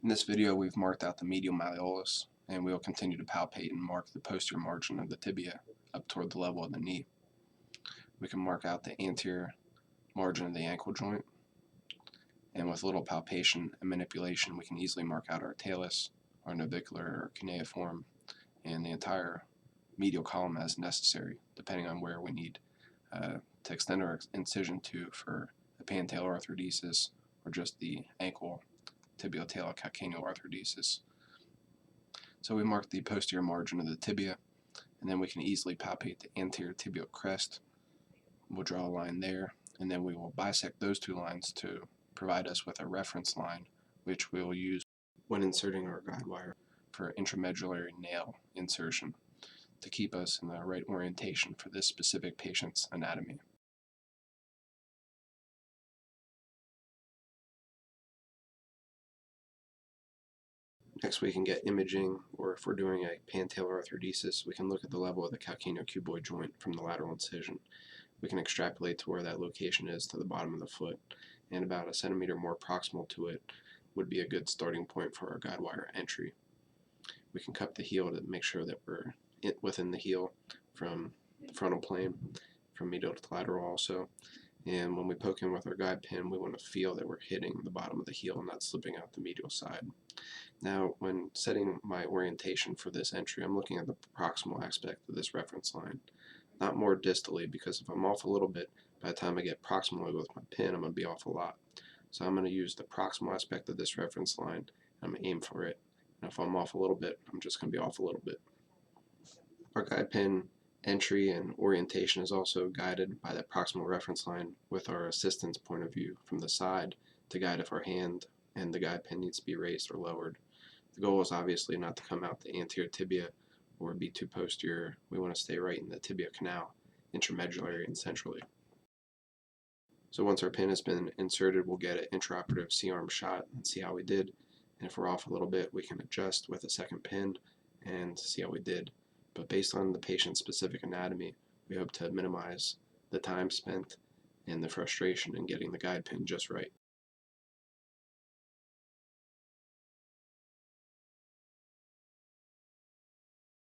In this video, we've marked out the medial malleolus, and we will continue to palpate and mark the posterior margin of the tibia up toward the level of the knee. We can mark out the anterior margin of the ankle joint, and with little palpation and manipulation, we can easily mark out our talus, our navicular or cuneiform, and the entire medial column as necessary, depending on where we need to extend our incision to for a pan-talar arthrodesis or just the ankle tibio-talocalcaneal arthrodesis. So we mark the posterior margin of the tibia, and then we can easily palpate the anterior tibial crest. We'll draw a line there, and then we will bisect those two lines to provide us with a reference line, which we will use when inserting our guide wire for intramedullary nail insertion to keep us in the right orientation for this specific patient's anatomy. Next, we can get imaging, or if we're doing a pan-talar arthrodesis, we can look at the level of the calcaneocuboid joint from the lateral incision. We can extrapolate to where that location is to the bottom of the foot, and about a centimeter more proximal to it would be a good starting point for our guide wire entry. We can cup the heel to make sure that we're within the heel from the frontal plane, from medial to lateral also. And when we poke in with our guide pin, we want to feel that we're hitting the bottom of the heel and not slipping out the medial side. Now, when setting my orientation for this entry, I'm looking at the proximal aspect of this reference line, not more distally, because if I'm off a little bit, by the time I get proximally with my pin, I'm going to be off a lot. So I'm going to use the proximal aspect of this reference line, and I'm going to aim for it. And if I'm off a little bit, I'm just going to be off a little bit. Our guide pin entry and orientation is also guided by that proximal reference line with our assistant's point of view from the side to guide if our hand and the guide pin needs to be raised or lowered. The goal is obviously not to come out the anterior tibia or be too posterior. We want to stay right in the tibia canal, intramedullary and centrally. So once our pin has been inserted, we'll get an intraoperative C-arm shot and see how we did. And if we're off a little bit, we can adjust with a second pin and see how we did. But based on the patient's specific anatomy, we hope to minimize the time spent and the frustration in getting the guide pin just right.